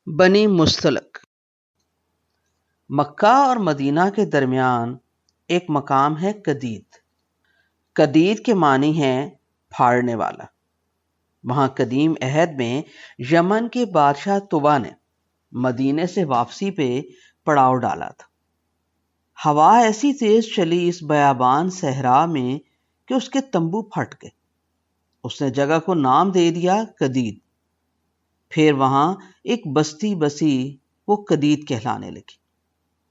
بنی مستلق۔ مکہ اور مدینہ کے درمیان ایک مقام ہے قدید۔ قدید کے معنی ہے پھاڑنے والا۔ وہاں قدیم عہد میں یمن کے بادشاہ طبع نے مدینے سے واپسی پہ پڑاؤ ڈالا تھا۔ ہوا ایسی تیز چلی اس بیابان صحرا میں کہ اس کے تمبو پھٹ گئے۔ اس نے جگہ کو نام دے دیا قدید۔ پھر وہاں ایک بستی بسی، وہ قدید کہلانے لگی۔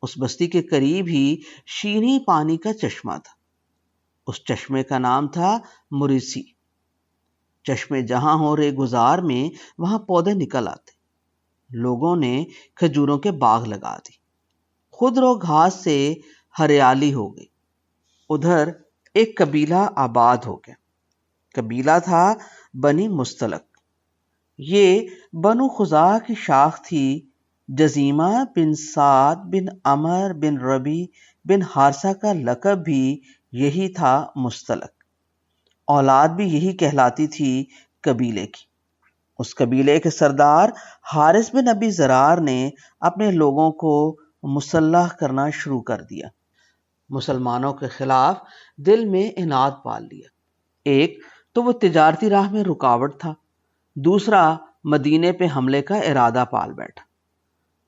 اس بستی کے قریب ہی شیریں پانی کا چشمہ تھا۔ اس چشمے کا نام تھا مریسی۔ چشمے جہاں ہو رے گزار میں وہاں پودے نکل آتے۔ لوگوں نے کھجوروں کے باغ لگا دی۔ خود رو گھاس سے ہریالی ہو گئی۔ ادھر ایک قبیلہ آباد ہو گیا۔ قبیلہ تھا بنی مستلق۔ یہ بنو خزاعہ کی شاخ تھی۔ جزیمہ بن سعد بن عمر بن ربی بن حارثہ کا لقب بھی یہی تھا، مستلق۔ اولاد بھی یہی کہلاتی تھی قبیلے کی۔ اس قبیلے کے سردار حارث بن ابی زرار نے اپنے لوگوں کو مسلح کرنا شروع کر دیا۔ مسلمانوں کے خلاف دل میں عناد پال لیا۔ ایک تو وہ تجارتی راہ میں رکاوٹ تھا، دوسرا مدینے پہ حملے کا ارادہ پال بیٹھا۔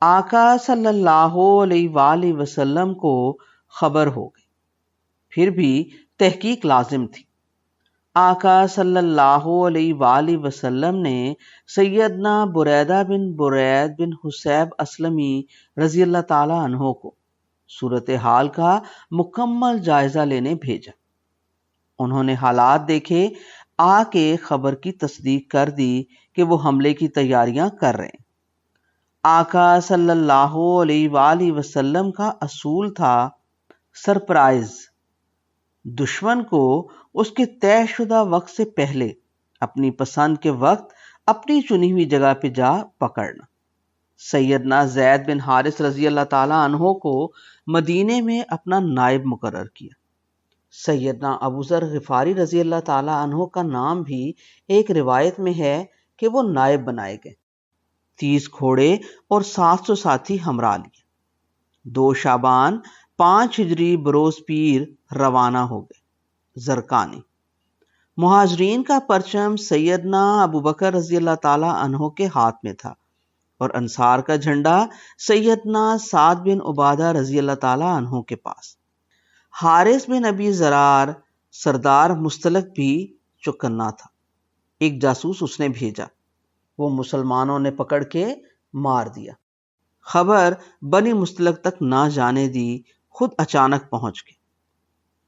آقا صلی اللہ علیہ وآلہ وسلم کو خبر ہو گئی، پھر بھی تحقیق لازم تھی۔ آقا صلی اللہ علیہ وآلہ وسلم نے سیدنا بریدہ بن برید بن حسیب اسلمی رضی اللہ تعالیٰ عنہ کو صورتحال کا مکمل جائزہ لینے بھیجا۔ انہوں نے حالات دیکھے، آ کے خبر کی تصدیق کر دی کہ وہ حملے کی تیاریاں کر رہے ہیں۔ آقا صلی اللہ علیہ وآلہ وسلم کا اصول تھا سرپرائز، دشمن کو اس کے طے شدہ وقت سے پہلے اپنی پسند کے وقت اپنی چنی ہوئی جگہ پہ جا پکڑنا۔ سیدنا زید بن حارث رضی اللہ تعالیٰ عنہ کو مدینے میں اپنا نائب مقرر کیا۔ سیدنا ابو ذر غفاری رضی اللہ تعالیٰ عنہ کا نام بھی ایک روایت میں ہے کہ وہ نائب بنائے گئے۔ 30 گھوڑے اور 700 ساتھی ہمراہ لیے۔ 2 شعبان 5 ہجری بروز پیر روانہ ہو گئے۔ زرقانی مہاجرین کا پرچم سیدنا ابو بکر رضی اللہ تعالیٰ عنہ کے ہاتھ میں تھا، اور انصار کا جھنڈا سیدنا سعد بن عبادہ رضی اللہ تعالیٰ عنہ کے پاس۔ حارث بن ابی زرار سردار مستلق بھی چکنا تھا۔ ایک جاسوس اس نے بھیجا، وہ مسلمانوں نے پکڑ کے مار دیا۔ خبر بنی مستلق تک نہ جانے دی، خود اچانک پہنچ گئے۔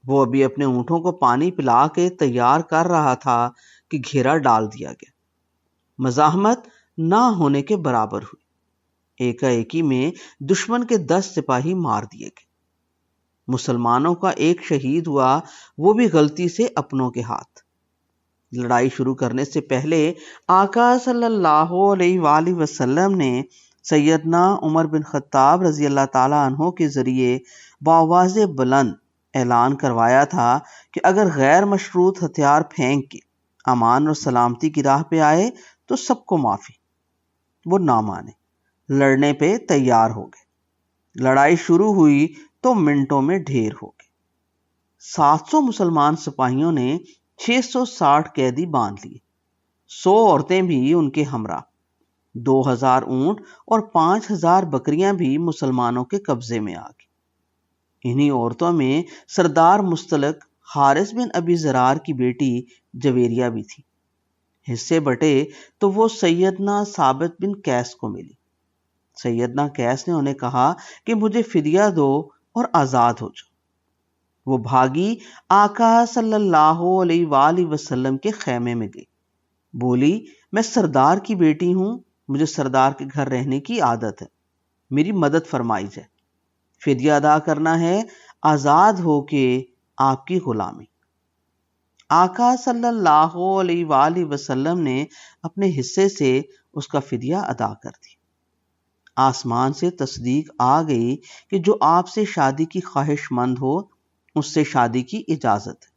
وہ ابھی اپنے اونٹوں کو پانی پلا کے تیار کر رہا تھا کہ گھیرا ڈال دیا گیا۔ مزاحمت نہ ہونے کے برابر ہوئی۔ ایکا-ایکی میں دشمن کے 10 سپاہی مار دیے گئے۔ مسلمانوں کا ایک شہید ہوا، وہ بھی غلطی سے اپنوں کے ہاتھ۔ لڑائی شروع کرنے سے پہلے آقا صلی اللہ علیہ وآلہ وسلم نے سیدنا عمر بن خطاب رضی اللہ تعالیٰ عنہ کے ذریعے بآواز بلند اعلان کروایا تھا کہ اگر غیر مشروط ہتھیار پھینک کے امان اور سلامتی کی راہ پہ آئے تو سب کو معافی۔ وہ نہ مانے، لڑنے پہ تیار ہو گئے۔ لڑائی شروع ہوئی تو منٹوں میں ڈھیر ہو گئے۔ 700 مسلمان سپاہیوں نے 660 قیدی باندھ لیے، 100 عورتیں بھی ان کے ہمراہ۔ 2000 اونٹ اور 5000 بکریاں بھی مسلمانوں کے قبضے میں آ گئی۔ انہی عورتوں میں سردار مستلق حارث بن ابی زرار کی بیٹی جویریہ بھی تھی۔ حصے بٹے تو وہ سیدنا ثابت بن قیس کو ملی۔ سیدنا قیس نے انہیں کہا کہ مجھے فدیہ دو اور آزاد ہو جاؤ۔ وہ بھاگی آقا صلی اللہ علیہ وآلہ وسلم کے خیمے میں گئی۔ بولی، میں سردار کی بیٹی ہوں، مجھے سردار کے گھر رہنے کی عادت ہے، میری مدد فرمائی جائے۔ فدیہ ادا کرنا ہے، آزاد ہو کے آپ کی غلامی۔ آقا صلی اللہ علیہ وآلہ وسلم نے اپنے حصے سے اس کا فدیہ ادا کر دیا۔ آسمان سے تصدیق آ گئی کہ جو آپ سے شادی کی خواہش مند ہو اس سے شادی کی اجازت ہے۔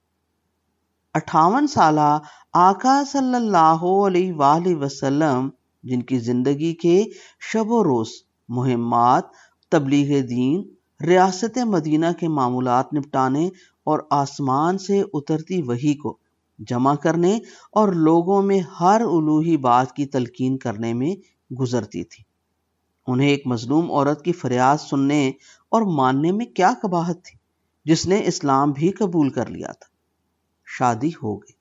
58 سالہ آقا صلی اللہ علیہ وآلہ وسلم جن کی زندگی کے شب و روز مہمات، تبلیغ دین، ریاست مدینہ کے معمولات نپٹانے اور آسمان سے اترتی وحی کو جمع کرنے اور لوگوں میں ہر الوہی بات کی تلقین کرنے میں گزرتی تھی۔ انہیں ایک مظلوم عورت کی فریاد سننے اور ماننے میں کیا قباحت تھی، جس نے اسلام بھی قبول کر لیا تھا۔ شادی ہو گئی۔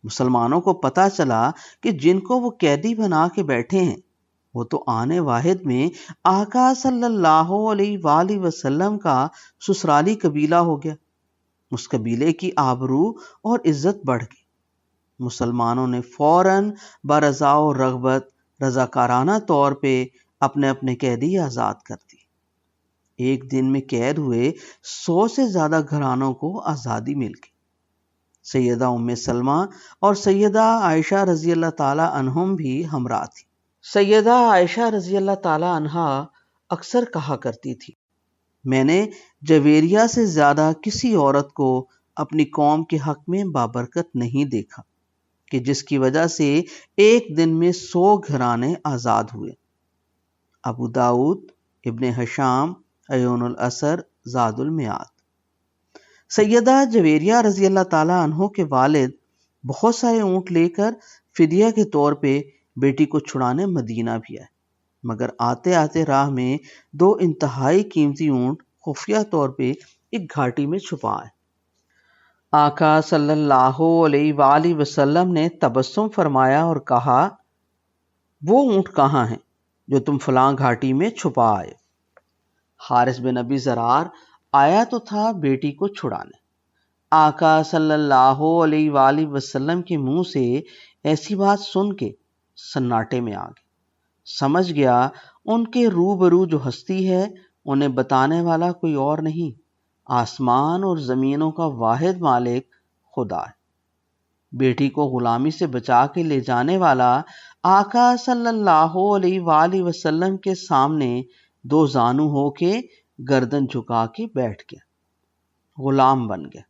مسلمانوں کو پتہ چلا کہ جن کو وہ قیدی بنا کے بیٹھے ہیں وہ تو آنے واحد میں آقا صلی اللہ علیہ وآلہ وسلم کا سسرالی قبیلہ ہو گیا۔ اس قبیلے کی آبرو اور عزت بڑھ گئی۔ مسلمانوں نے فوراً برضا و رغبت رضاکارانہ طور پہ اپنے اپنے قیدی آزاد کر دی۔ ایک دن میں قید ہوئے 100 سے زیادہ گھرانوں کو آزادی مل گئی۔ سیدہ ام سلمہ اور سیدہ عائشہ رضی اللہ تعالی عنہم بھی ہمراہ تھی۔ سیدہ عائشہ رضی اللہ تعالی عنہا اکثر کہا کرتی تھی، میں نے جویریہ سے زیادہ کسی عورت کو اپنی قوم کے حق میں بابرکت نہیں دیکھا کہ جس کی وجہ سے ایک دن میں 100 گھرانے آزاد ہوئے۔ ابو داؤد، ابن حشام، عیون الاثر، زاد المعاد۔ سیدہ جویریہ رضی اللہ تعالیٰ عنہ کے والد بہت سارے اونٹ لے کر فدیہ کے طور پہ بیٹی کو چھڑانے مدینہ بھی آئے، مگر آتے آتے راہ میں 2 انتہائی قیمتی اونٹ خفیہ طور پہ ایک گھاٹی میں چھپا آئے۔ آقا صلی اللہ علیہ وآلہ وسلم نے تبسم فرمایا اور کہا، وہ اونٹ کہاں ہیں جو تم فلاں گھاٹی میں چھپا آئے؟ حارث بن ابی زرار آیا تو تھا بیٹی کو چھڑانے۔ آقا صلی اللہ علیہ وآلہ وسلم کے منہ سے ایسی بات سن کے سناٹے میں آ گئے۔ سمجھ گیا ان کے روبرو جو ہستی ہے انہیں بتانے والا کوئی اور نہیں، آسمان اور زمینوں کا واحد مالک خدا ہے۔ بیٹی کو غلامی سے بچا کے لے جانے والا آقا صلی اللہ علیہ وآلہ وسلم کے سامنے 2 زانو ہو کے گردن جھکا کے بیٹھ گیا، غلام بن گیا،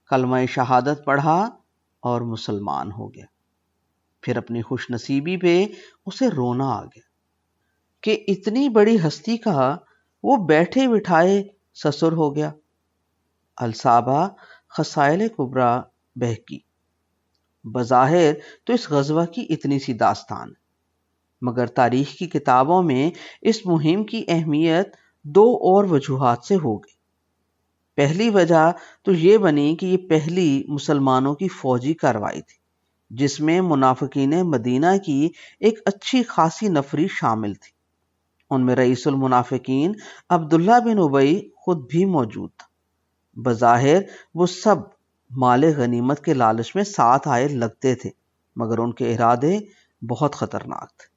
کلمہ شہادت پڑھا اور مسلمان ہو گیا۔ پھر اپنی خوش نصیبی پہ اسے رونا آ گیا کہ اتنی بڑی ہستی کا وہ بیٹھے بٹھائے سسر ہو گیا۔ الصابہ خصائل کبریٰ بہقی۔ بظاہر تو اس غزوہ کی اتنی سی داستان ہے، مگر تاریخ کی کتابوں میں اس مہم کی اہمیت 2 اور وجوہات سے ہو گئی۔ پہلی وجہ تو یہ بنی کہ یہ پہلی مسلمانوں کی فوجی کارروائی تھی جس میں منافقین مدینہ کی ایک اچھی خاصی نفری شامل تھی۔ ان میں رئیس المنافقین عبداللہ بن ابی خود بھی موجود تھا۔ بظاہر وہ سب مال غنیمت کے لالچ میں ساتھ آئے لگتے تھے، مگر ان کے ارادے بہت خطرناک تھے۔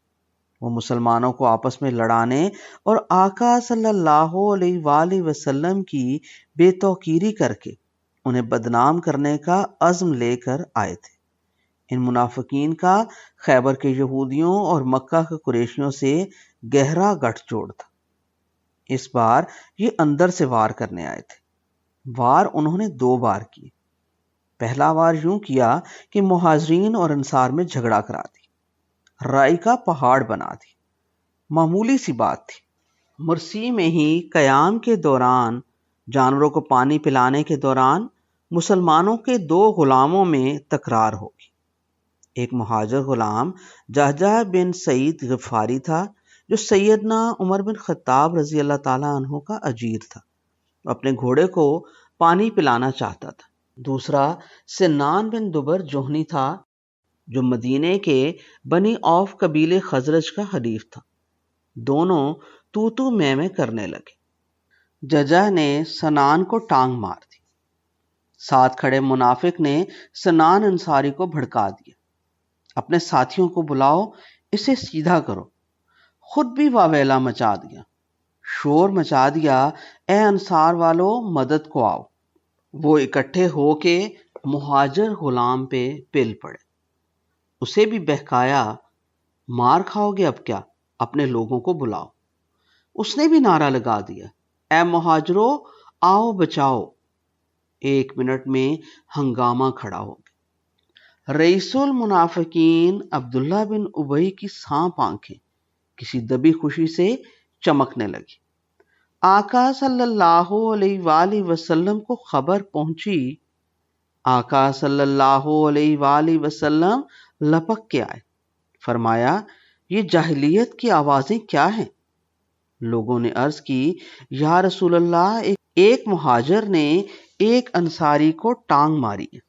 وہ مسلمانوں کو آپس میں لڑانے اور آقا صلی اللہ علیہ وآلہ وسلم کی بے توقیری کر کے انہیں بدنام کرنے کا عزم لے کر آئے تھے۔ ان منافقین کا خیبر کے یہودیوں اور مکہ کے قریشیوں سے گہرا گٹھ جوڑ تھا۔ اس بار یہ اندر سے وار کرنے آئے تھے۔ وار انہوں نے 2 بار کی۔ پہلا وار یوں کیا کہ مہاجرین اور انصار میں جھگڑا کرا دی، رائی کا پہاڑ بنا دی۔ معمولی سی بات تھی، مرسی میں ہی قیام کے دوران جانوروں کو پانی پلانے کے دوران مسلمانوں کے 2 غلاموں میں تکرار ہوگی۔ ایک مہاجر غلام جہجہ بن سعید غفاری تھا جو سیدنا عمر بن خطاب رضی اللہ تعالیٰ عنہ کا اجیر تھا، اپنے گھوڑے کو پانی پلانا چاہتا تھا۔ دوسرا سنان بن دبر جوہنی تھا جو مدینے کے بنی عوف قبیلے خزرج کا حلیف تھا۔ دونوں تو میں کرنے لگے۔ ججہ نے سنان کو ٹانگ مار دی۔ ساتھ کھڑے منافق نے سنان انصاری کو بھڑکا دیا، اپنے ساتھیوں کو بلاؤ، اسے سیدھا کرو۔ خود بھی واویلا مچا دیا، شور مچا دیا، اے انصار والو مدد کو آؤ۔ وہ اکٹھے ہو کے مہاجر غلام پہ پل پڑے، اسے بھی بہکایا، مار کھاؤ گے اب کیا، اپنے لوگوں کو بلاؤ۔ اس نے بھی نعرہ لگا دیا، اے مہاجرو آؤ بچاؤ۔ 1 منٹ میں ہنگامہ کھڑا ہو گیا۔ رئیس المنافقین عبداللہ بن ابی کی سانپ آنکھیں کسی دبی خوشی سے چمکنے لگی۔ آقا صلی اللہ علیہ وآلہ وسلم کو خبر پہنچی۔ آقا صلی اللہ علیہ وآلہ وسلم لپک کے آئے، فرمایا یہ جاہلیت کی آوازیں کیا ہیں؟ لوگوں نے عرض کی یا رسول اللہ، ایک مہاجر نے ایک انصاری کو ٹانگ ماری ہے۔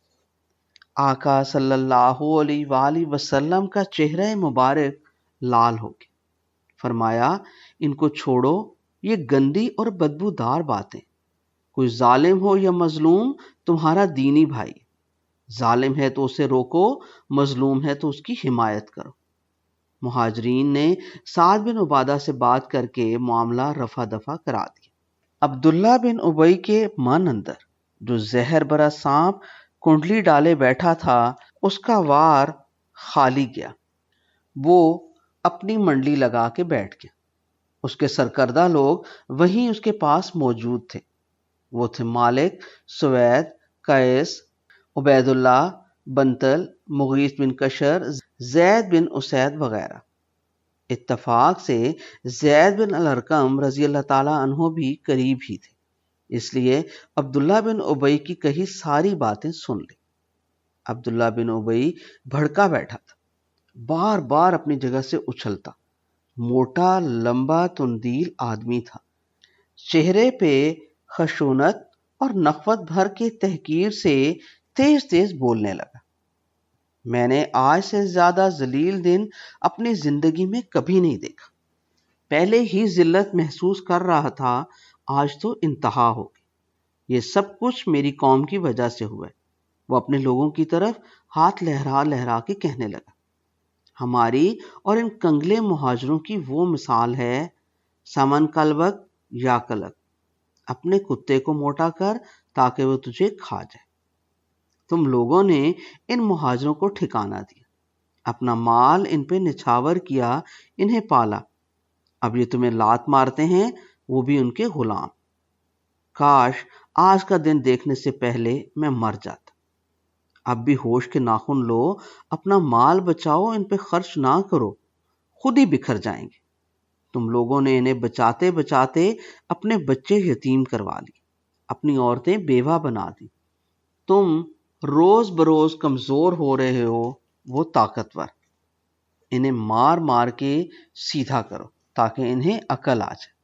آقا صلی اللہ علیہ وآلہ وسلم کا چہرہ مبارک لال ہو گیا، فرمایا ان کو چھوڑو، یہ گندی اور بدبودار باتیں۔ کوئی ظالم ہو یا مظلوم تمہارا دینی بھائی، ظالم ہے تو اسے روکو، مظلوم ہے تو اس کی حمایت کرو۔ مہاجرین نے سعد بن عبادہ سے بات کر کے معاملہ رفع دفع کرا دیا۔ عبداللہ بن ابی کے من اندر جو زہر برا سانپ کنڈلی ڈالے بیٹھا تھا، اس کا وار خالی گیا۔ وہ اپنی منڈلی لگا کے بیٹھ گیا۔ اس کے سرکردہ لوگ وہیں اس کے پاس موجود تھے۔ وہ تھے مالک، سوید، قیس، عبید اللہ، بنتل، مغیث بن کشر، زید بن اسید وغیرہ۔ اتفاق سے زید بن الارقم رضی اللہ تعالی عنہ بھی قریب ہی تھے، اس لیے عبداللہ بن ابی کی کہی ساری باتیں سن لی۔ عبداللہ بن ابی بھڑکا بیٹھا تھا، بار بار اپنی جگہ سے اچھلتا۔ موٹا لمبا تندیل آدمی تھا، چہرے پہ خشونت اور نخوت بھر کے تحقیر سے تیز تیز بولنے لگا۔ میں نے آج سے زیادہ ذلیل دن اپنی زندگی میں کبھی نہیں دیکھا۔ پہلے ہی ذلت محسوس کر رہا تھا، آج تو انتہا ہو گئی۔ یہ سب کچھ میری قوم کی وجہ سے ہوا ہے۔ وہ اپنے لوگوں کی طرف ہاتھ لہرا لہرا کے کہنے لگا، ہماری اور ان کنگلے مہاجروں کی وہ مثال ہے، سمن کلبک یا کلک، اپنے کتے کو موٹا کر تاکہ وہ تجھے کھا جائے۔ تم لوگوں نے ان مہاجروں کو ٹھکانہ دیا، اپنا مال ان پہ نچھاور کیا، انہیں پالا، اب یہ تمہیں لات مارتے ہیں، وہ بھی ان کے غلام۔ کاش آج کا دن دیکھنے سے پہلے میں مر جاتا۔ اب بھی ہوش کے ناخن لو، اپنا مال بچاؤ، ان پہ خرچ نہ کرو، خود ہی بکھر جائیں گے۔ تم لوگوں نے انہیں بچاتے بچاتے اپنے بچے یتیم کروا لیے، اپنی عورتیں بیوہ بنا دی۔ تم روز بروز کمزور ہو رہے ہو، وہ طاقتور۔ انہیں مار مار کے سیدھا کرو تاکہ انہیں عقل آ جائے۔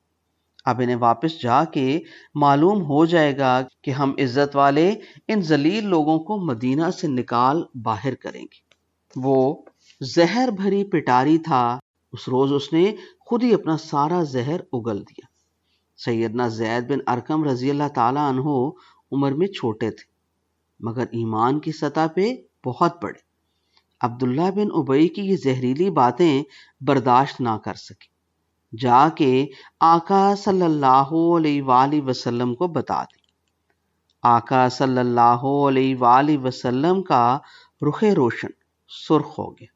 اب انہیں واپس جا کے معلوم ہو جائے گا کہ ہم عزت والے ان ذلیل لوگوں کو مدینہ سے نکال باہر کریں گے۔ وہ زہر بھری پٹاری تھا، اس روز اس نے خود ہی اپنا سارا زہر اگل دیا۔ سیدنا زید بن ارقم رضی اللہ تعالی عنہ عمر میں چھوٹے تھے، مگر ایمان کی سطح پہ بہت بڑے۔ عبداللہ بن ابی کی یہ زہریلی باتیں برداشت نہ کر سکے، جا کے آقا صلی اللہ علیہ وآلہ وسلم کو بتا دی۔ آقا صلی اللہ علیہ وآلہ وسلم کا رخ روشن سرخ ہو گیا۔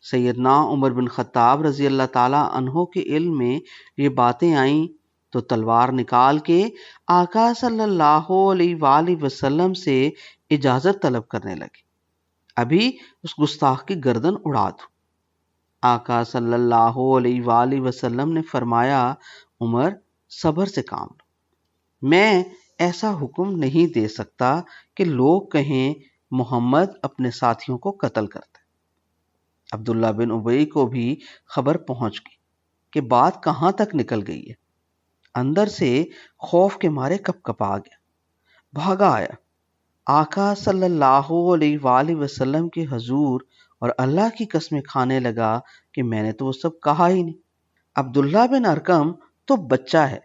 سیدنا عمر بن خطاب رضی اللہ تعالی عنہ کے علم میں یہ باتیں آئیں تو تلوار نکال کے آقا صلی اللہ علیہ وآلہ وسلم سے اجازت طلب کرنے لگے، ابھی اس گستاخ کی گردن اڑا دوں۔ آقا صلی اللہ علیہ وآلہ وسلم نے فرمایا، عمر صبر سے کام لو، میں ایسا حکم نہیں دے سکتا کہ لوگ کہیں محمد اپنے ساتھیوں کو قتل کرتا ہے۔ عبداللہ بن ابی کو بھی خبر پہنچ گئی کہ بات کہاں تک نکل گئی ہے۔ اندر سے خوف کے مارے کپ کپا گیا، بھاگا آیا، آقا صلی اللہ علیہ وآلہ وسلم کے حضور اور اللہ کی قسمیں کھانے لگا کہ میں نے تو وہ سب کہا ہی نہیں۔ عبداللہ بن ارقم تو بچہ ہے،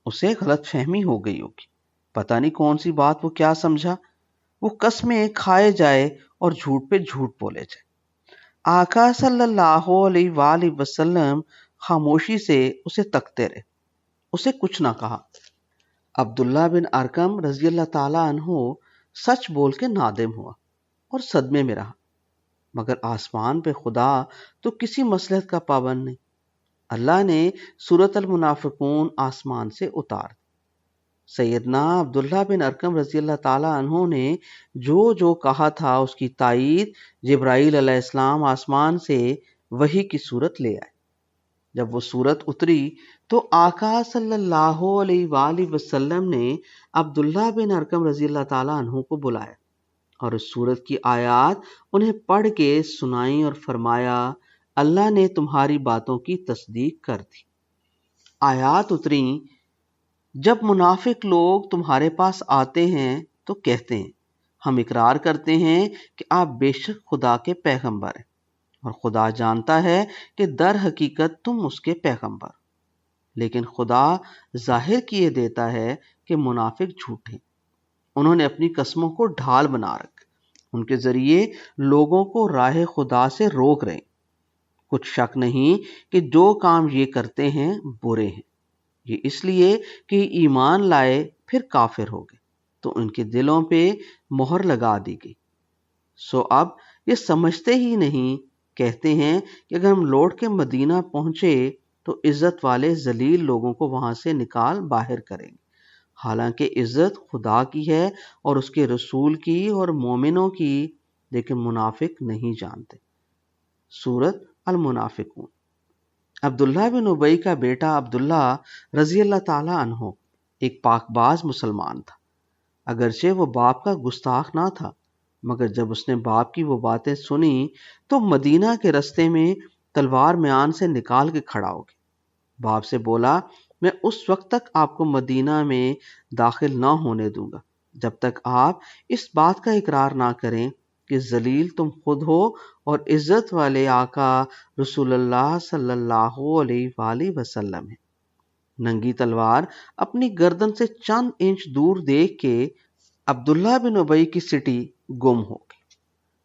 اسے غلط فہمی ہو گئی ہوگی، پتہ نہیں کون سی بات وہ کیا سمجھا، وہ قسمیں کھائے جائے اور جھوٹ پہ جھوٹ بولے جائے۔ آقا صلی اللہ علیہ وآلہ وسلم خاموشی سے اسے تکتے رہے، اسے کچھ نہ کہا۔ عبداللہ بن ارقم رضی اللہ تعالی عنہ سچ بول کے نادم ہوا اور صدمے میں رہا، مگر آسمان پہ خدا تو کسی مصلحت کا پابند نہیں۔ اللہ نے سورۃ المنافقون آسمان سے اتار دی۔ سیدنا عبداللہ بن ارقم رضی اللہ تعالیٰ عنہ نے جو کہا تھا اس کی تائید جبرائیل علیہ السلام آسمان سے وحی کی صورت لے آئے۔ جب وہ صورت اتری تو آقا صلی اللہ علیہ وآلہ وسلم نے عبداللہ بن ارقم رضی اللہ تعالیٰ عنہ کو بلایا اور اس صورت کی آیات انہیں پڑھ کے سنائیں اور فرمایا اللہ نے تمہاری باتوں کی تصدیق کر دی۔ آیات اتریں، جب منافق لوگ تمہارے پاس آتے ہیں تو کہتے ہیں ہم اقرار کرتے ہیں کہ آپ بے شک خدا کے پیغمبر ہیں، اور خدا جانتا ہے کہ در حقیقت تم اس کے پیغمبر، لیکن خدا ظاہر کیے دیتا ہے کہ منافق جھوٹے، انہوں نے اپنی قسموں کو ڈھال بنا رکھا، ان کے ذریعے لوگوں کو راہ خدا سے روک رہے ہیں۔ کچھ شک نہیں کہ جو کام یہ کرتے ہیں برے ہیں، یہ اس لیے کہ ایمان لائے پھر کافر ہو گئے تو ان کے دلوں پہ مہر لگا دی گئی، سو اب یہ سمجھتے ہی نہیں، کہتے ہیں کہ اگر ہم لوٹ کے مدینہ پہنچے تو عزت والے ذلیل لوگوں کو وہاں سے نکال باہر کریں گے، حالانکہ عزت خدا کی ہے اور اس کے رسول کی اور مومنوں کی، لیکن منافق نہیں جانتے۔ سورۃ المنافقون۔ عبداللہ بن ابی کا بیٹا عبداللہ رضی اللہ تعالیٰ عنہ ایک پاک باز مسلمان تھا، اگرچہ وہ باپ کا گستاخ نہ تھا، مگر جب اس نے باپ کی وہ باتیں سنی تو مدینہ کے رستے میں تلوار میان سے نکال کے کھڑا ہو گیا۔ باپ سے بولا میں اس وقت تک آپ کو مدینہ میں داخل نہ ہونے دوں گا جب تک آپ اس بات کا اقرار نہ کریں کہ ذلیل تم خود ہو اور عزت والے آقا رسول اللہ صلی اللہ علیہ وآلہ وسلم ہے۔ ننگی تلوار اپنی گردن سے چند انچ دور دیکھ کے عبداللہ بن ابی کی سٹی گم ہو گئی،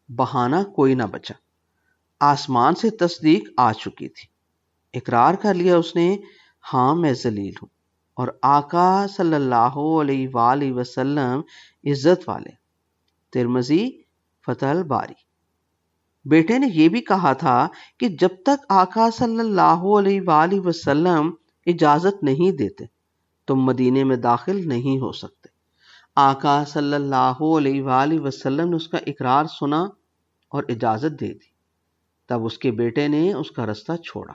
بہانہ کوئی نہ بچا، آسمان سے تصدیق آ چکی تھی، اقرار کر لیا اس نے ہاں میں ذلیل ہوں اور آقا صلی اللہ علیہ وآلہ وسلم عزت والے۔ ترمذی فتح الباری۔ بیٹے نے یہ بھی کہا تھا کہ جب تک آقا صلی اللہ علیہ وآلہ وسلم اجازت نہیں دیتے تم مدینے میں داخل نہیں ہو سکتے۔ آقا صلی اللہ علیہ وآلہ وسلم نے اس کا اقرار سنا اور اجازت دے دی، تب اس کے بیٹے نے اس کا رستہ چھوڑا۔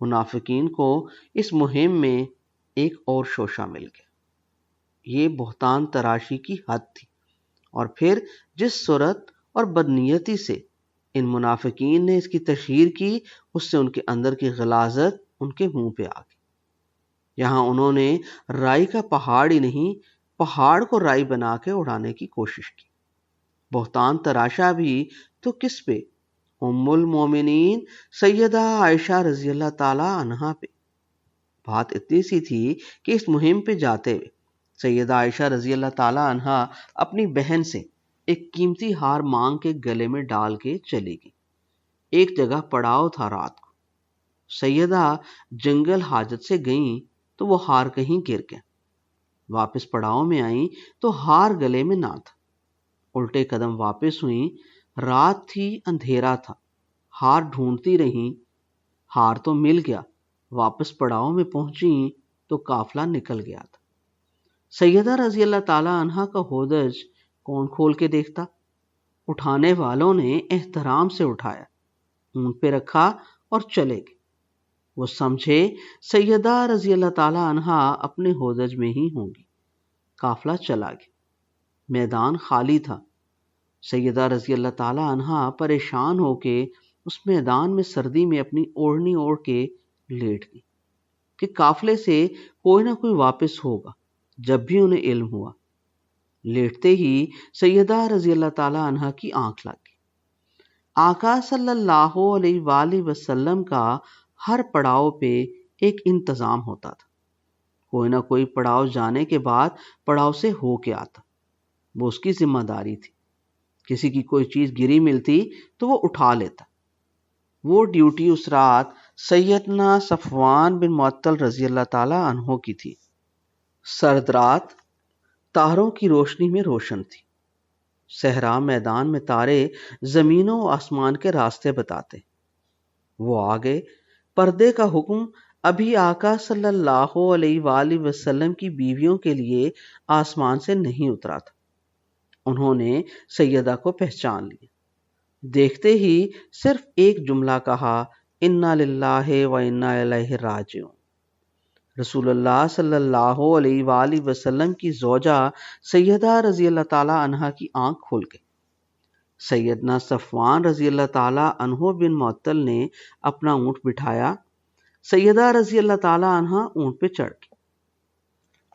منافقین کو اس مہم میں ایک اور شوشہ مل گیا، یہ بہتان تراشی کی حد تھی، اور پھر جس صورت اور بدنیتی سے ان منافقین نے اس کی تشہیر کی، اس سے ان کے اندر کی غلاظت ان کے منہ پہ آ گئی۔ یہاں انہوں نے رائی کا پہاڑ ہی نہیں، پہاڑ کو رائی بنا کے اڑانے کی کوشش کی۔ بہتان تراشا بھی تو کس پہ؟ ام المومنین سیدہ عائشہ رضی اللہ تعالی عنہا پہ۔ بات اتنی سی تھی کہ اس مہم پہ جاتے ہوئے سیدہ عائشہ رضی اللہ تعالی عنہا اپنی بہن سے ایک قیمتی ہار مانگ کے گلے میں ڈال کے چلی گئی۔ ایک جگہ پڑاؤ تھا رات کو، سیدہ جنگل حاجت سے گئیں تو وہ ہار کہیں گر گیا، واپس پڑاؤ میں آئیں تو ہار گلے میں نہ تھا، الٹے قدم واپس ہوئیں، رات تھی اندھیرا تھا، ہار ڈھونڈتی رہیں، ہار تو مل گیا، واپس پڑاؤ میں پہنچیں تو قافلہ نکل گیا تھا۔ سیدہ رضی اللہ تعالی عنہا کا ہودج کون کھول کے دیکھتا؟ اٹھانے والوں نے احترام سے اٹھایا، اونٹ پہ رکھا اور چلے گئے۔ وہ سمجھے سیدہ رضی اللہ تعالی عنہا اپنے ہودج میں ہی ہوں گی۔ قافلہ چلا گیا، میدان خالی تھا۔ سیدہ رضی اللہ تعالی عنہا پریشان ہو کے اس میدان میں سردی میں اپنی اوڑھنی اوڑھ کے لیٹ گئی کہ قافلے سے کوئی نہ کوئی واپس ہوگا، جب بھی انہیں علم ہوا۔ لیٹتے ہی سیدہ رضی اللہ تعالی عنہا کی آنکھ لگ گئی۔ آقا صلی اللہ علیہ وآلہ وسلم کا ہر پڑاؤ پہ ایک انتظام ہوتا تھا، کوئی نہ کوئی پڑاؤ جانے کے بعد پڑاؤ سے ہو کے آتا، وہ اس کی ذمہ داری تھی۔ کسی کی کوئی چیز گری ملتی تو وہ اٹھا لیتا۔ وہ ڈیوٹی اس رات سیدنا صفوان بن معطل رضی اللہ تعالی عنہ کی تھی۔ سرد رات تاروں کی روشنی میں روشن تھی، صحرا میدان میں تارے زمینوں و آسمان کے راستے بتاتے۔ وہ آگے پردے کا حکم ابھی آقا صلی اللہ علیہ وآلہ وسلم کی بیویوں کے لیے آسمان سے نہیں اترا تھا۔ انہوں نے سیدہ کو پہچان لیا، دیکھتے ہی صرف ایک جملہ کہا، انا للہ و انا الیہ راجعون۔ رسول اللہ صلی اللہ علیہ وآلہ وسلم کی زوجہ سیدہ رضی اللہ تعالی عنہا کی آنکھ کھل گئی۔ سیدنا صفوان رضی اللہ تعالی عنہ بن معطل نے اپنا اونٹ بٹھایا، سیدہ رضی اللہ تعالی عنہا اونٹ پہ چڑھ گئی۔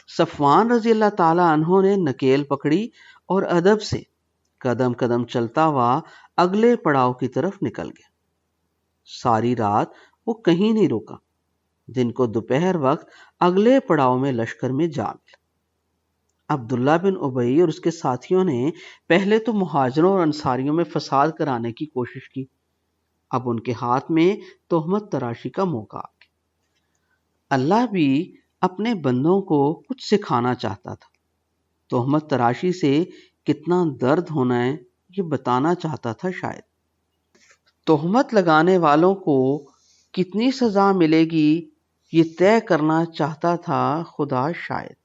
صفوان رضی اللہ تعالی عنہ نے نکیل پکڑی اور ادب سے قدم قدم چلتا ہوا اگلے پڑاؤ کی طرف نکل گیا۔ ساری رات وہ کہیں نہیں رکا، دن کو دوپہر وقت اگلے پڑاؤ میں لشکر میں جا ملا۔ عبداللہ بن ابی اور اس کے ساتھیوں نے پہلے تو مہاجروں اور انصاریوں میں فساد کرانے کی کوشش کی، اب ان کے ہاتھ میں تہمت تراشی کا موقع آ گیا۔ اللہ بھی اپنے بندوں کو کچھ سکھانا چاہتا تھا۔ تہمت تراشی سے کتنا درد ہونا ہے یہ بتانا چاہتا تھا شاید۔ تہمت لگانے والوں کو کتنی سزا ملے گی یہ طے کرنا چاہتا تھا خدا شاید۔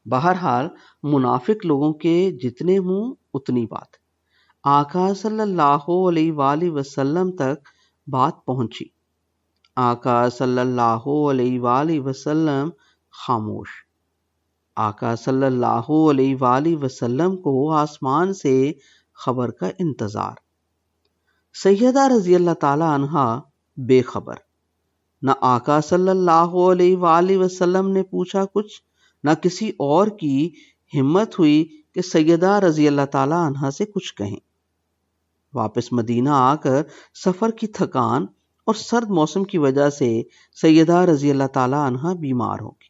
بہرحال منافق لوگوں کے جتنے منہ اتنی بات۔ آقا صلی اللہ علیہ وآلہ وسلم تک بات پہنچی۔ آقا صلی اللہ علیہ وآلہ وسلم خاموش۔ آقا صلی اللہ علیہ وآلہ وسلم کو آسمان سے خبر کا انتظار۔ سیدہ رضی اللہ تعالی عنہا بے خبر، نہ آقا صلی اللہ علیہ وآلہ وسلم نے پوچھا کچھ، نہ کسی اور کی ہمت ہوئی کہ سیدہ رضی اللہ تعالی عنہا سے کچھ کہیں۔ واپس مدینہ آ کر سفر کی تھکان اور سرد موسم کی وجہ سے سیدہ رضی اللہ تعالی عنہا بیمار ہو گئی۔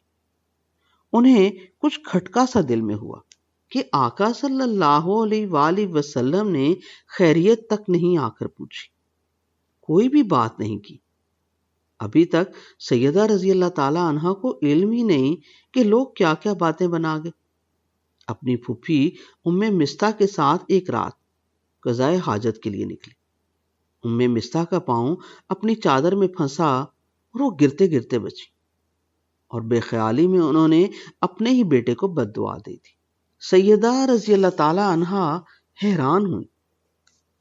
انہیں کچھ کھٹکا سا دل میں ہوا کہ آقا صلی اللہ علیہ وآلہ وسلم نے خیریت تک نہیں آ کر پوچھی، کوئی بھی بات نہیں کی۔ ابھی تک سیدہ رضی اللہ تعالی عنہا کو علم ہی نہیں کہ لوگ کیا کیا باتیں بنا گئے۔ اپنی پھوپھی ام مستہ کے ساتھ ایک رات قضائے حاجت کے لیے نکلی۔ ام مستہ کا پاؤں اپنی چادر میں پھنسا اور وہ گرتے گرتے بچی، اور بے خیالی میں انہوں نے اپنے ہی بیٹے کو بد دعا دی تھی۔ سیدہ رضی اللہ تعالی عنہا حیران ہوئی،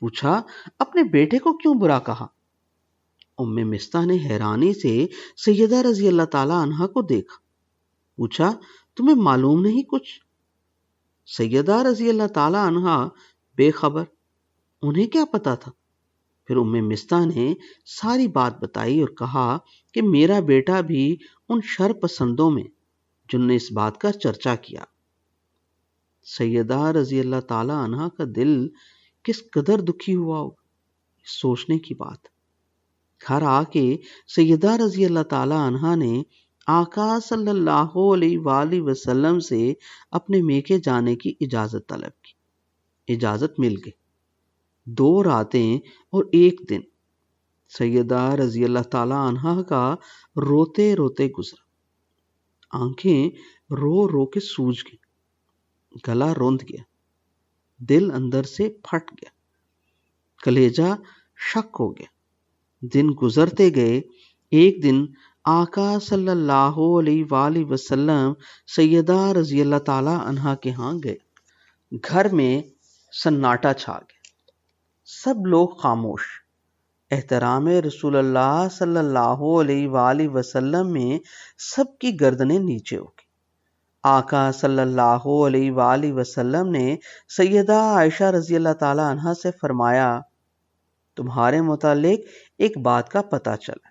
پوچھا اپنے بیٹے کو کیوں برا کہا؟ ام مستہ نے حیرانی سے سیدہ رضی اللہ تعالی عنہا کو دیکھا، پوچھا تمہیں معلوم نہیں کچھ؟ سیدہ رضی اللہ تعالی عنہا بے خبر، انہیں کیا پتا تھا؟ پھر ام مستہ نے ساری بات بتائی اور کہا کہ میرا بیٹا بھی ان شر پسندوں میں جن نے اس بات کا چرچا کیا۔ سیدہ رضی اللہ تعالی عنہا کا دل کس قدر دکھی ہوا ہوگا، سوچنے کی بات۔ گھر آ کے سیدہ رضی اللہ تعالی عنہا نے آقا صلی اللہ علیہ وآلہ وسلم سے اپنے میکے جانے کی اجازت طلب کی۔ اجازت مل گئی۔ 2 راتیں اور 1 دن سیدہ رضی اللہ تعالی عنہا کا روتے روتے گزرا۔ آنکھیں رو رو کے سوج گئی، گلا روند گیا، دل اندر سے پھٹ گیا، کلیجہ شک ہو گیا۔ دن گزرتے گئے۔ ایک دن آقا صلی اللہ علیہ وآلہ وسلم سیدہ رضی اللہ تعالی عنہا کے ہاں گئے۔ گھر میں سناٹا چھا گیا، سب لوگ خاموش۔ احترام رسول اللہ صلی اللہ علیہ وآلہ وسلم میں سب کی گردنیں نیچے ہو گئی۔ آقا صلی اللہ علیہ وآلہ وسلم نے سیدہ عائشہ رضی اللہ تعالی عنہا سے فرمایا، تمہارے متعلق ایک بات کا پتہ چلا،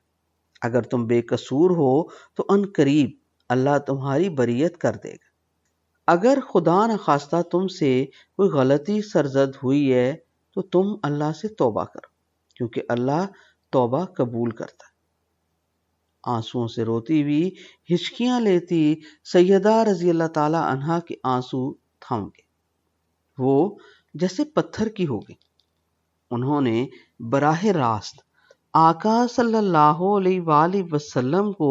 اگر تم بے قصور ہو تو ان قریب اللہ تمہاری بریت کر دے گا۔ اگر خدا نخواستہ تم سے کوئی غلطی سرزد ہوئی ہے تو تم اللہ سے توبہ کرو، کیونکہ اللہ توبہ قبول کرتا ہے۔ آنسوؤں سے روتی ہوئی، ہچکیاں لیتی سیدہ رضی اللہ تعالی عنہا کے آنسو تھم گئے، وہ جیسے پتھر کی ہو گئی۔ انہوں نے براہ راست آقا صلی اللہ علیہ وآلہ وسلم کو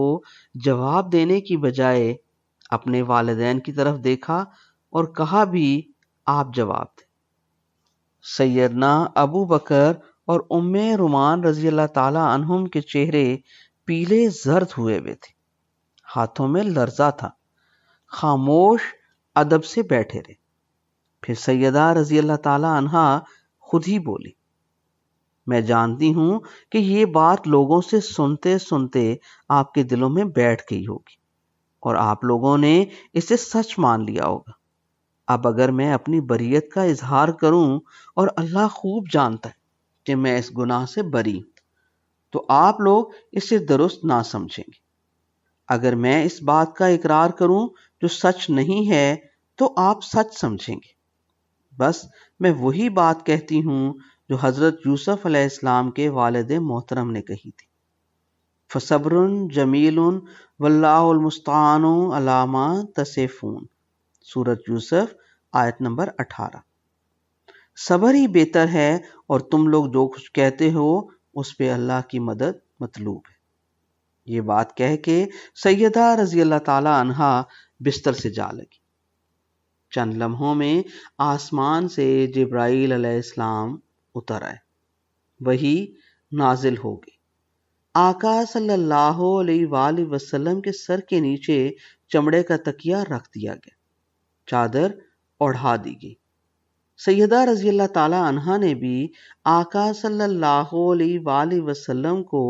جواب دینے کی بجائے اپنے والدین کی طرف دیکھا اور کہا بھی آپ جواب دیں۔ سیدنا ابو بکر اور ام رومان رضی اللہ تعالی عنہم کے چہرے پیلے زرد ہوئے ہوئے تھے، ہاتھوں میں لرزہ تھا، خاموش ادب سے بیٹھے رہے۔ پھر سیدہ رضی اللہ تعالی عنہا خود ہی بولی، میں جانتی ہوں کہ یہ بات لوگوں سے سنتے سنتے آپ کے دلوں میں بیٹھ گئی ہوگی اور آپ لوگوں نے اسے سچ مان لیا ہوگا۔ اب اگر میں اپنی بریت کا اظہار کروں، اور اللہ خوب جانتا ہے کہ میں اس گناہ سے بری ہوں، تو آپ لوگ اسے درست نہ سمجھیں گے۔ اگر میں اس بات کا اقرار کروں جو سچ نہیں ہے، تو آپ سچ سمجھیں گے۔ بس میں وہی بات کہتی ہوں جو حضرت یوسف علیہ السلام کے والد محترم نے کہی تھی، فَصَبْرٌ جَمِيلٌ وَاللَّهُ الْمُسْتَعَانُ عَلَىٰ مَا تَصِفُونَ، سورۃ یوسف آیت نمبر 18۔ صبر ہی بہتر ہے، اور تم لوگ جو کچھ کہتے ہو اس پہ اللہ کی مدد مطلوب ہے۔ یہ بات کہہ کے سیدہ رضی اللہ تعالی عنہا بستر سے جا لگی۔ چند لمحوں میں آسمان سے جبرائیل علیہ السلام اتر آئے، وحی نازل ہو گئی۔ آقا صلی اللہ علیہ وآلہ وسلم کے سر کے نیچے چمڑے کا تکیہ رکھ دیا گیا، چادر اوڑھا دی گئی۔ سیدہ رضی اللہ تعالی عنہا نے بھی آقا صلی اللہ علیہ وآلہ وسلم کو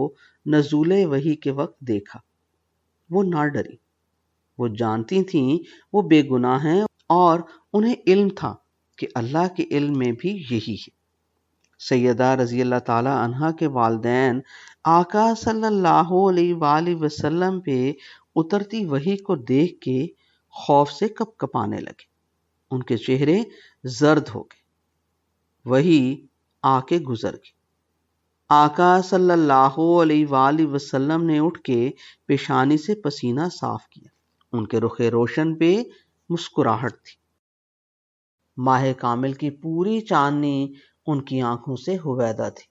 نزول وحی کے وقت دیکھا۔ وہ نہ ڈری، وہ جانتی تھیں وہ بے گناہ ہیں، اور انہیں علم تھا کہ اللہ کے علم میں بھی یہی ہے۔ سیدہ رضی اللہ تعالی عنہا کے والدین آقا صلی اللہ علیہ وآلہ وسلم پہ اترتی وحی کو دیکھ کے خوف سے کپ کپانے لگے، ان کے چہرے زرد ہو گئے۔ وحی آ کے گزر گئی۔ آقا صلی اللہ علیہ وآلہ وسلم نے اٹھ کے پیشانی سے پسینہ صاف کیا، ان کے رخ روشن پہ مسکراہٹ تھی۔ ماہ کامل کی پوری چاندنی ان کی آنکھوں سے ہویدہ تھی۔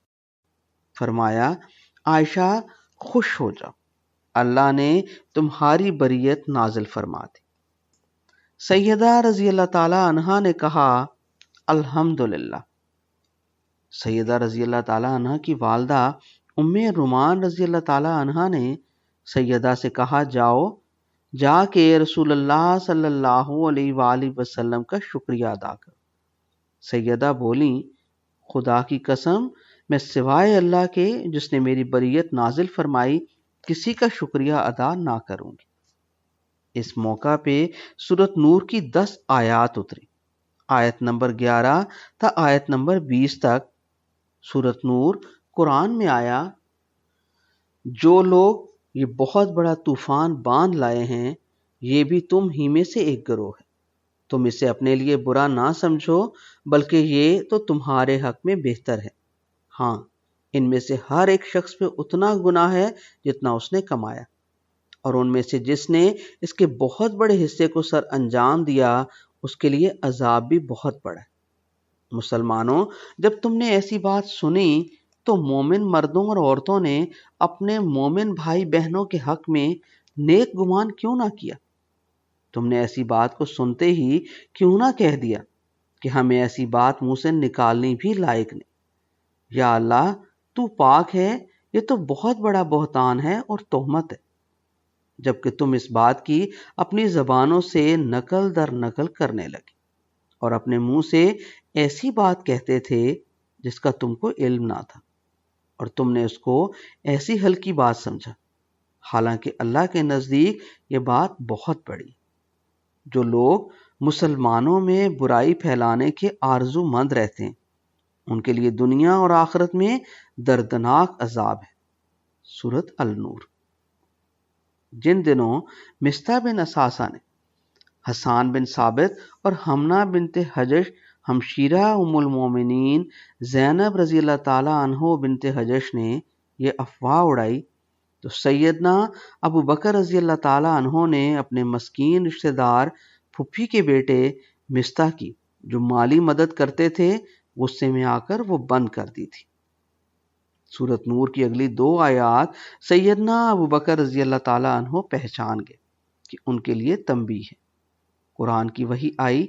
فرمایا، عائشہ خوش ہو جاؤ، اللہ نے تمہاری بریت نازل فرما دی۔ سیدہ رضی اللہ تعالی عنہا نے کہا، الحمدللہ۔ سیدہ رضی اللہ تعالی عنہا کی والدہ ام رومان رضی اللہ تعالی عنہا نے سیدہ سے کہا، جا کے رسول اللہ صلی اللہ علیہ وآلہ وسلم کا شکریہ ادا کرو۔ سیدہ بولیں، خدا کی قسم، میں سوائے اللہ کے جس نے میری بریت نازل فرمائی کسی کا شکریہ ادا نہ کروں گی۔ اس موقع پہ سورۃ نور کی 10 آیات اتری، آیت نمبر 11 تا آیت نمبر 20 تک۔ سورۃ نور قرآن میں آیا، جو لوگ یہ بہت بڑا طوفان باندھ لائے ہیں، یہ بھی تم ہی میں سے ایک گروہ ہے۔ تم اسے اپنے لیے برا نہ سمجھو، بلکہ یہ تو تمہارے حق میں بہتر ہے۔ ہاں، ان میں سے ہر ایک شخص پہ اتنا گناہ ہے جتنا اس نے کمایا، اور ان میں سے جس نے اس کے بہت بڑے حصے کو سر انجام دیا، اس کے لیے عذاب بھی بہت بڑا ہے۔ مسلمانوں، جب تم نے ایسی بات سنی تو مومن مردوں اور عورتوں نے اپنے مومن بھائی بہنوں کے حق میں نیک گمان کیوں نہ کیا؟ تم نے ایسی بات کو سنتے ہی کیوں نہ کہہ دیا کہ ہمیں ایسی بات منہ سے نکالنی بھی لائق نہیں؟ یا اللہ، تو پاک ہے، یہ تو بہت بڑا بہتان ہے اور تہمت ہے۔ جبکہ تم اس بات کی اپنی زبانوں سے نقل در نقل کرنے لگے، اور اپنے منہ سے ایسی بات کہتے تھے جس کا تم کو علم نہ تھا، اور تم نے اس کو ایسی ہلکی بات سمجھا، حالانکہ اللہ کے نزدیک یہ بات بہت بڑی۔ جو لوگ مسلمانوں میں برائی پھیلانے کے آرزو مند رہتے ہیں، ان کے لیے دنیا اور آخرت میں دردناک عذاب ہے۔ سورۃ النور۔ جن دنوں مستح بن اساسہ نے حسان بن ثابت اور حمنہ بنت حجش ہمشیرہ ام المومنین زینب رضی اللہ تعالی عنہ بنت حجش نے یہ افواہ اڑائی، تو سیدنا ابو بکر رضی اللہ تعالی عنہ نے اپنے مسکین رشتہ دار پھپھی کے بیٹے مستح کی، جو مالی مدد کرتے تھے، غصے میں آ کر وہ بند کر دی تھی۔ سورۃ نور کی اگلی 2 آیات سیدنا ابو بکر رضی اللہ تعالی عنہ پہچان گئے کہ ان کے لیے تنبیہ ہے۔ قرآن کی وحی آئی،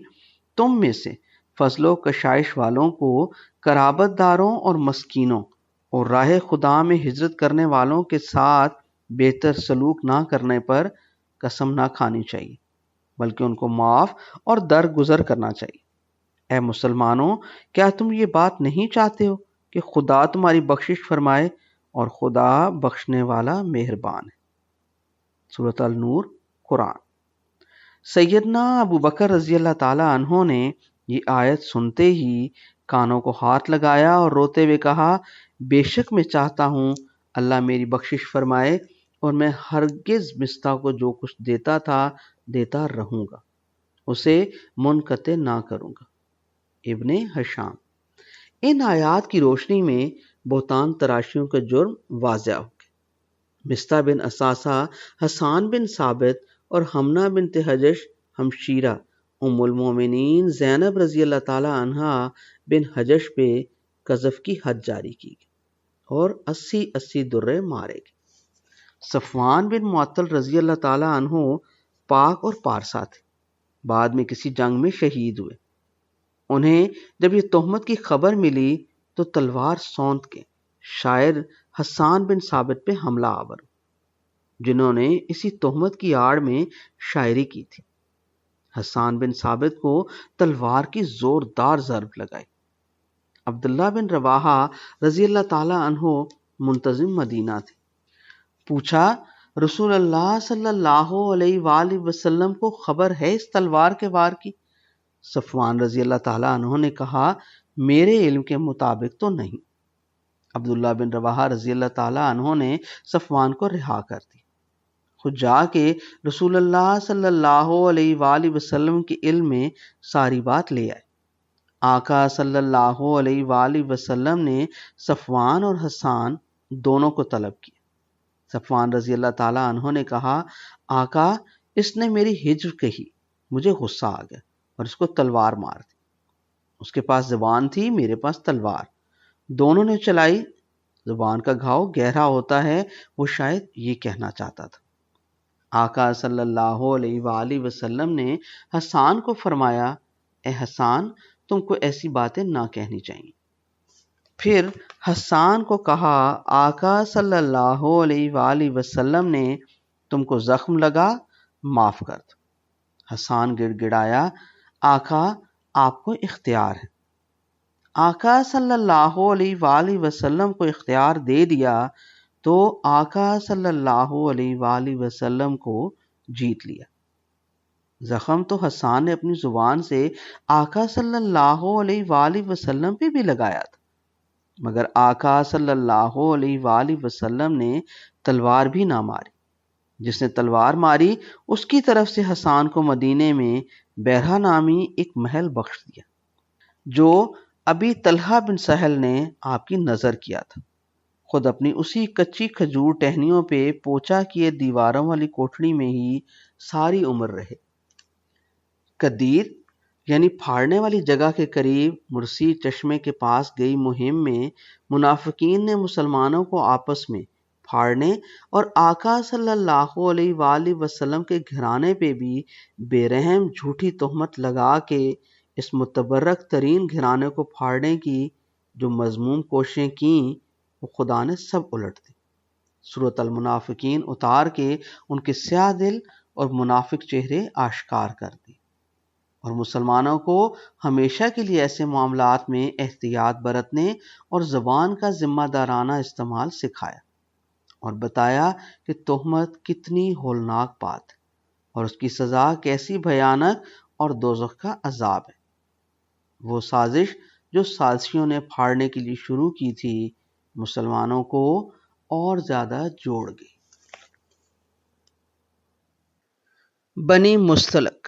تم میں سے فضل و کشائش والوں کو قرابت داروں اور مسکینوں اور راہ خدا میں ہجرت کرنے والوں کے ساتھ بہتر سلوک نہ کرنے پر قسم نہ کھانی چاہیے، بلکہ ان کو معاف اور درگزر کرنا چاہیے۔ اے مسلمانوں، کیا تم یہ بات نہیں چاہتے ہو کہ خدا تمہاری بخشش فرمائے، اور خدا بخشنے والا مہربان ہے۔ سورۃ النور، قرآن۔ سیدنا ابو بکر رضی اللہ تعالی عنہ نے یہ آیت سنتے ہی کانوں کو ہاتھ لگایا اور روتے ہوئے کہا، بے شک میں چاہتا ہوں اللہ میری بخشش فرمائے، اور میں ہرگز مصطفیٰ کو جو کچھ دیتا تھا دیتا رہوں گا، اسے منقطع نہ کروں گا۔ ابن ہشام۔ ان آیات کی روشنی میں بہتان تراشیوں کا جرم واضح ہو گیا۔ مصطفیٰ بن اساسہ، حسان بن ثابت اور حمنہ بنت حجش ہمشیرہ ام المومنین زینب رضی اللہ تعالی عنہا بن حجش پہ قذف کی حد جاری کی گئی اور 80 درے مارے گئے۔ صفوان بن معطل رضی اللہ تعالی عنہ پاک اور پارسا تھے، بعد میں کسی جنگ میں شہید ہوئے۔ انہیں جب یہ تہمت کی خبر ملی تو تلوار سونت کے شاعر حسان بن ثابت پہ حملہ آور، جنہوں نے اسی تہمت کی آڑ میں شاعری کی تھی۔ حسان بن ثابت کو تلوار کی زوردار ضرب لگائی۔ عبداللہ بن رواحہ رضی اللہ تعالی عنہ منتظم مدینہ تھے۔ پوچھا، رسول اللہ صلی اللہ علیہ وآلہ وسلم کو خبر ہے اس تلوار کے وار کی؟ صفوان رضی اللہ تعالیٰ عنہ نے کہا، میرے علم کے مطابق تو نہیں۔ عبداللہ بن رواحہ رضی اللہ تعالیٰ عنہ نے صفوان کو رہا کر دی، خود جا کے رسول اللہ صلی اللہ علیہ وآلہ وسلم کے علم میں ساری بات لے آئے۔ آقا صلی اللہ علیہ وآلہ وسلم نے صفوان اور حسان دونوں کو طلب کیا۔ صفوان رضی اللہ تعالیٰ عنہ نے کہا، آقا اس نے میری ہجر کہی، مجھے غصہ آ گیا اور اس کو تلوار مار دی۔ اس کے پاس زبان تھی، میرے پاس تلوار، دونوں نے چلائی۔ زبان کا گھاؤ گہرا ہوتا ہے، وہ شاید یہ کہنا چاہتا تھا۔ آقا صلی اللہ علیہ وآلہ وسلم نے حسان کو فرمایا، اے حسان تم کو ایسی باتیں نہ کہنی چاہیے۔ پھر حسان کو کہا، آقا صلی اللہ علیہ وآلہ وسلم نے تم کو زخم لگا، معاف کر دو۔ حسان گڑ گڑایا، آقا آپ کو اختیار ہے۔ آقا صلی اللہ علیہ وآلہ وسلم کو اختیار دے دیا تو آقا صلی اللہ علیہ وآلہ وسلم کو جیت لیا۔ زخم تو حسان نے اپنی زبان سے آقا صلی اللہ علیہ وآلہ وسلم پہ بھی لگایا تھا، مگر آقا صلی اللہ علیہ وآلہ وسلم نے تلوار بھی نہ ماری۔ جس نے تلوار ماری اس کی طرف سے حسان کو مدینے میں بیرہ نامی ایک محل بخش دیا، جو ابھی طلحہ بن سہل نے آپ کی نظر کیا تھا۔ خود اپنی اسی کچی کھجور ٹہنیوں پہ پوچا کیے دیواروں والی کوٹھڑی میں ہی ساری عمر رہے۔ قدیر یعنی پھاڑنے والی جگہ کے قریب مرسی چشمے کے پاس گئی مہم میں منافقین نے مسلمانوں کو آپس میں پھاڑنے اور آقا صلی اللہ علیہ وآلہ وسلم کے گھرانے پہ بھی بے رحم جھوٹی تہمت لگا کے اس متبرک ترین گھرانے کو پھاڑنے کی جو مذموم کوششیں کیں، وہ خدا نے سب الٹ دی۔ سورۃ المنافقین اتار کے ان کے سیاہ دل اور منافق چہرے آشکار کر دی، اور مسلمانوں کو ہمیشہ کے لیے ایسے معاملات میں احتیاط برتنے اور زبان کا ذمہ دارانہ استعمال سکھایا، اور بتایا کہ تہمت کتنی ہولناک بات ہے اور اس کی سزا کیسی بھیانک اور دوزخ کا عذاب ہے۔ وہ سازش جو سازشیوں نے پھاڑنے کے لیے شروع کی تھی، مسلمانوں کو اور زیادہ جوڑ گئی۔ بنی مستلق۔